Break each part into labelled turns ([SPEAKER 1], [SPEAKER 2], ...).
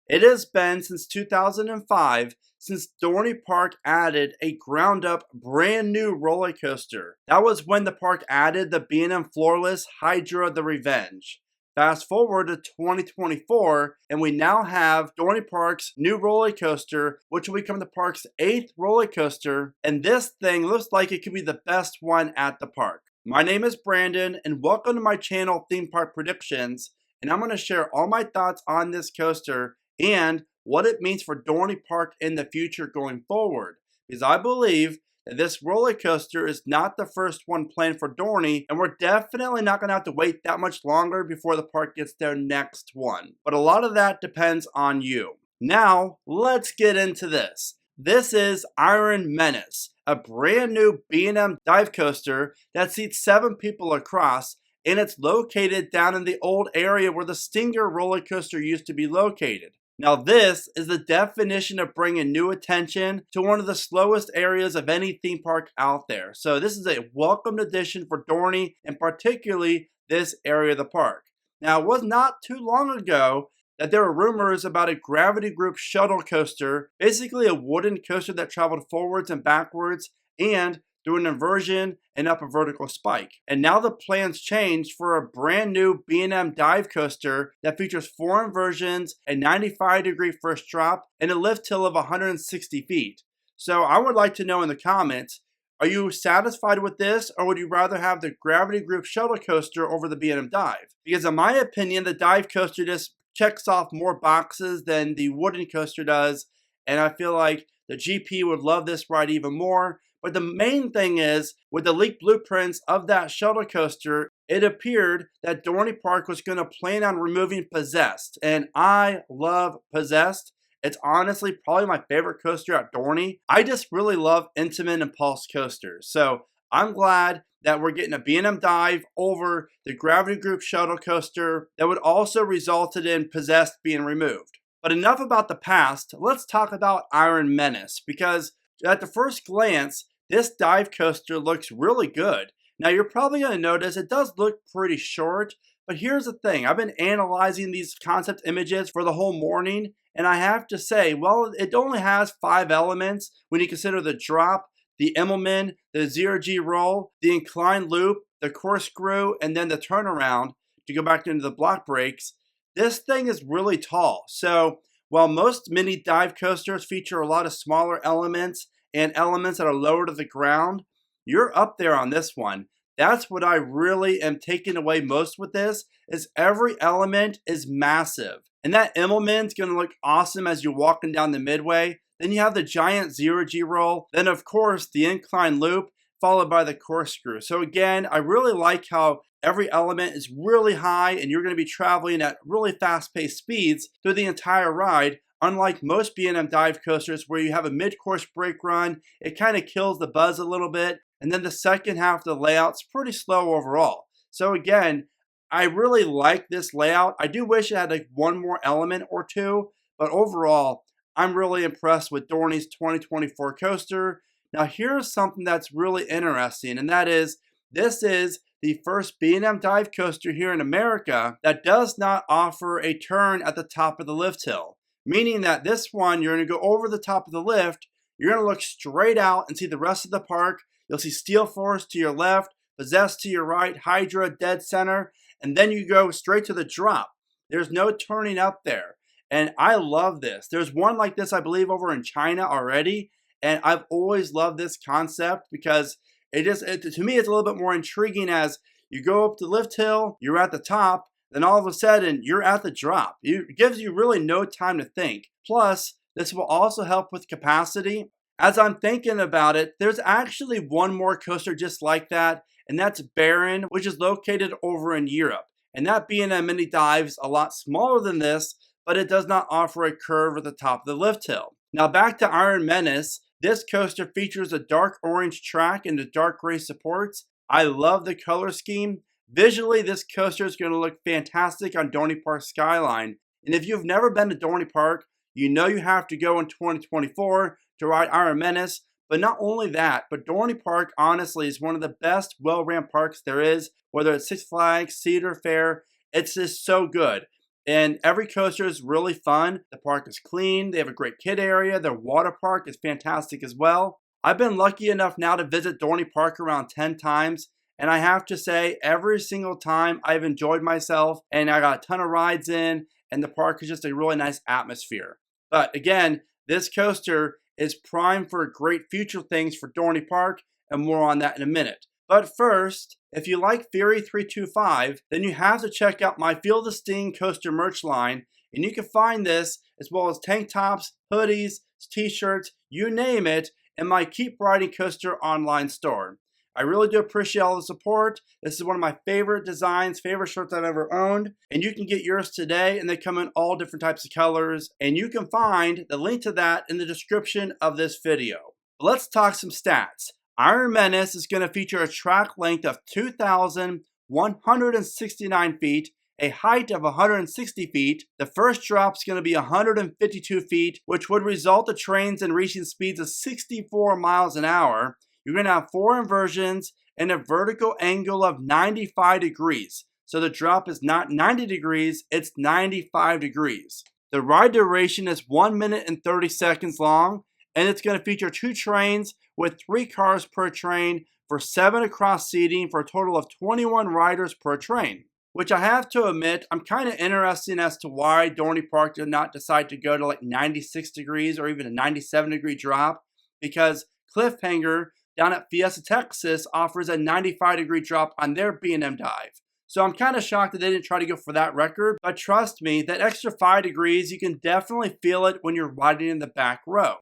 [SPEAKER 1] It has been since 2005 since Dorney Park added a ground up brand new roller coaster. That was when the park added the B&M floorless Hydra the Revenge. Fast forward to 2024, and we now have Dorney Park's new roller coaster, which will become the park's 8th roller coaster, and this thing looks like it could be the best one at the park. My name is Brandon, and welcome to my channel, Theme Park Predictions, and I'm going to share all my thoughts on this coaster and what it means for Dorney Park in the future going forward. Because I believe that this roller coaster is not the first one planned for Dorney, and we're definitely not going to have to wait that much longer before the park gets their next one. But a lot of that depends on you. Now, let's get into this. This is Iron Menace, a brand new B&M Dive Coaster that seats 7 people across, and it's located down in the old area where the Stinger roller coaster used to be located. Now this is the definition of bringing new attention to one of the slowest areas of any theme park out there. So this is a welcomed addition for Dorney, and particularly this area of the park. Now it was not too long ago that there were rumors about a gravity group shuttle coaster, basically a wooden coaster that traveled forwards and backwards and through an inversion and up a vertical spike. And now the plans changed for a brand new B&M Dive Coaster that features 4 inversions, a 95-degree first drop, and a lift hill of 160 feet. So I would like to know in the comments, are you satisfied with this, or would you rather have the gravity group shuttle coaster over the B&M Dive? Because in my opinion, the dive coaster just checks off more boxes than the wooden coaster does, and I feel like the GP would love this ride even more. But the main thing is, with the leaked blueprints of that shuttle coaster, it appeared that Dorney Park was going to plan on removing Possessed. And I love Possessed. It's honestly probably my favorite coaster at Dorney. I just really love Intamin and Pulse coasters. So I'm glad that we're getting a B&M Dive over the Gravity Group shuttle coaster that would also resulted in Possessed being removed. But enough about the past, let's talk about Iron Menace, because at the first glance, this dive coaster looks really good. Now you're probably going to notice it does look pretty short, but here's the thing. I've been analyzing these concept images for the whole morning, and I have to say, well, it only has 5 elements when you consider the drop, the Immelman, the 0G roll, the inclined loop, the corkscrew, and then the turnaround to go back into the block brakes. This thing is really tall. So while most mini dive coasters feature a lot of smaller elements and elements that are lower to the ground, you're up there on this one. That's what I really am taking away most with this, is every element is massive. And that Immelman's going to look awesome as you're walking down the midway. Then you have the giant 0G roll. Then of course the incline loop, followed by the corkscrew. So again, I really like how every element is really high and you're going to be traveling at really fast-paced speeds through the entire ride. Unlike most B&M dive coasters where you have a mid-course brake run, it kind of kills the buzz a little bit, and then the second half of the layout's pretty slow overall. So again, I really like this layout. I do wish it had like one more element or two, but overall, I'm really impressed with Dorney's 2024 coaster. Now here's something that's really interesting, and that is, this is the first B&M dive coaster here in America that does not offer a turn at the top of the lift hill. Meaning that this one, you're going to go over the top of the lift, you're going to look straight out and see the rest of the park. You'll see Steel Force to your left, Possessed to your right, Hydra dead center, and then you go straight to the drop. There's no turning up there. And I love this. There's one like this, I believe, over in China already, and I've always loved this concept because to me, it's a little bit more intriguing as you go up the lift hill, you're at the top, then all of a sudden, you're at the drop. It gives you really no time to think. Plus, this will also help with capacity. As I'm thinking about it, there's actually one more coaster just like that, and that's Baron, which is located over in Europe. And that B&M Mini Dive's a lot smaller than this, but it does not offer a curve at the top of the lift hill. Now back to Iron Menace, this coaster features a dark orange track and the dark gray supports. I love the color scheme. Visually, this coaster is going to look fantastic on Dorney Park skyline. And if you've never been to Dorney Park, you know you have to go in 2024 to ride Iron Menace. But not only that, but Dorney Park honestly is one of the best well-ran parks there is, whether it's Six Flags, Cedar Fair. It's just so good. And every coaster is really fun. The park is clean. They have a great kid area. Their water park is fantastic as well. I've been lucky enough now to visit Dorney Park around 10 times. And I have to say, every single time I've enjoyed myself and I got a ton of rides in, and the park is just a really nice atmosphere. But again, this coaster is primed for great future things for Dorney Park, and more on that in a minute. But first, if you like Fury 325, then you have to check out my Feel the Sting coaster merch line, and you can find this as well as tank tops, hoodies, t-shirts, you name it, in my Keep Riding Coaster online store. I really do appreciate all the support. This is one of my favorite designs, favorite shirts I've ever owned. And you can get yours today, and they come in all different types of colors. And you can find the link to that in the description of this video. But let's talk some stats. Iron Menace is going to feature a track length of 2,169 feet, a height of 160 feet. The first drop is going to be 152 feet, which would result in trains in reaching speeds of 64 miles an hour. You're going to have 4 inversions and a vertical angle of 95 degrees. So the drop is not 90 degrees, it's 95 degrees. The ride duration is 1 minute and 30 seconds long, and it's going to feature 2 trains with 3 cars per train for 7 across seating for a total of 21 riders per train. Which I have to admit, I'm kind of interested as to why Dorney Park did not decide to go to like 96 degrees or even a 97 degree drop, because Cliffhanger down at Fiesta, Texas offers a 95 degree drop on their B&M Dive. So I'm kind of shocked that they didn't try to go for that record, but trust me, that extra 5 degrees, you can definitely feel it when you're riding in the back row.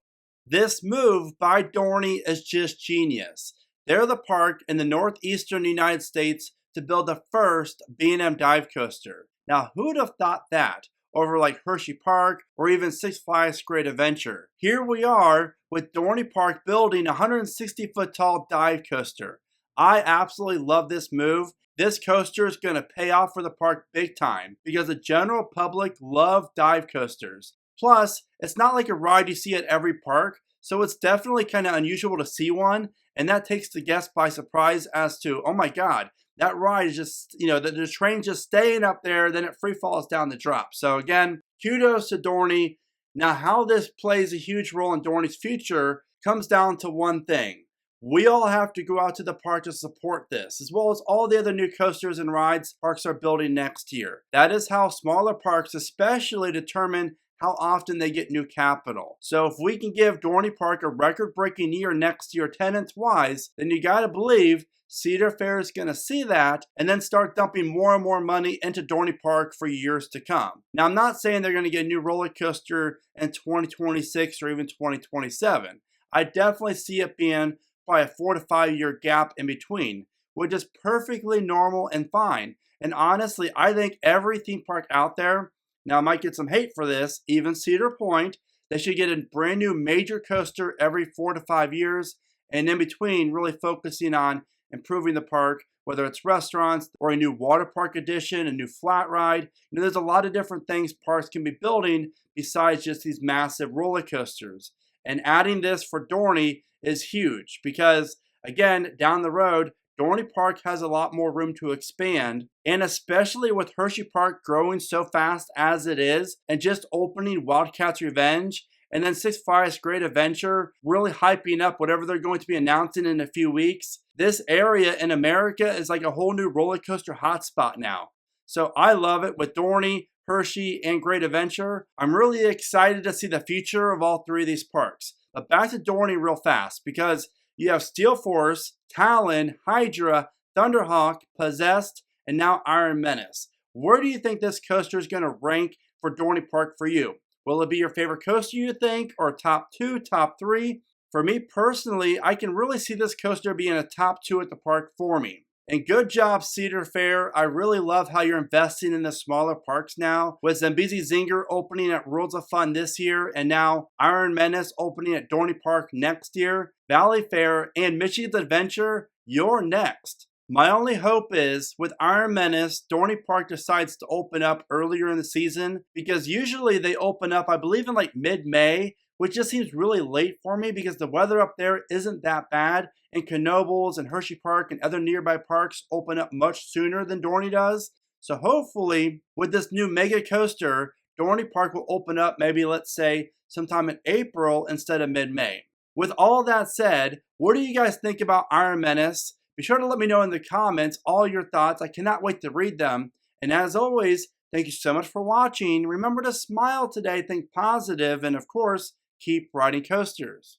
[SPEAKER 1] This move by Dorney is just genius. They're the park in the northeastern United States to build the first B&M Dive Coaster. Now, who'd have thought that over like Hershey Park or even Six Flags Great Adventure? Here we are with Dorney Park building a 160-foot tall dive coaster. I absolutely love this move. This coaster is going to pay off for the park big time because the general public love dive coasters. Plus, it's not like a ride you see at every park, so it's definitely kind of unusual to see one, and that takes the guest by surprise as to, oh my god, that ride is just, the train's just staying up there, then it free falls down the drop. So again, kudos to Dorney. Now, how this plays a huge role in Dorney's future comes down to one thing. We all have to go out to the park to support this, as well as all the other new coasters and rides parks are building next year. That is how smaller parks especially determine how often they get new capital. So if we can give Dorney Park a record-breaking year next year attendance-wise, then you gotta believe Cedar Fair is going to see that and then start dumping more and more money into Dorney Park for years to come. Now, I'm not saying they're going to get a new roller coaster in 2026 or even 2027. I definitely see it being probably a 4 to 5 year gap in between, which is perfectly normal and fine. And honestly, I think every theme park out there, now I might get some hate for this, even Cedar Point, they should get a brand new major coaster every 4 to 5 years, and in between really focusing on improving the park, whether it's restaurants or a new water park addition, a new flat ride. There's a lot of different things parks can be building besides just these massive roller coasters. And adding this for Dorney is huge because, again, down the road, Dorney Park has a lot more room to expand, and especially with Hershey Park growing so fast as it is, and just opening Wildcats Revenge, and then Six Flags Great Adventure really hyping up whatever they're going to be announcing in a few weeks. This area in America is like a whole new roller coaster hotspot now. So I love it with Dorney, Hershey, and Great Adventure. I'm really excited to see the future of all 3 of these parks. But back to Dorney real fast, because you have Steel Force, Talon, Hydra, Thunderhawk, Possessed, and now Iron Menace. Where do you think this coaster is going to rank for Dorney Park for you? Will it be your favorite coaster, you think, or top 2, top 3? For me personally, I can really see this coaster being a top 2 at the park for me. And good job, Cedar Fair. I really love how you're investing in the smaller parks now, with Zambezi Zinger opening at Worlds of Fun this year, and now Iron Menace opening at Dorney Park next year. Valley Fair and Michigan's Adventure, you're next. My only hope is, with Iron Menace, Dorney Park decides to open up earlier in the season, because usually they open up, I believe, in like mid-May, which just seems really late for me because the weather up there isn't that bad, and Knoebels and Hershey Park and other nearby parks open up much sooner than Dorney does. So hopefully with this new mega coaster, Dorney Park will open up maybe, let's say, sometime in April instead of mid-May. With all that said, what do you guys think about Iron Menace? Be sure to let me know in the comments all your thoughts. I cannot wait to read them. And as always, thank you so much for watching. Remember to smile today, think positive, and of course, keep riding coasters.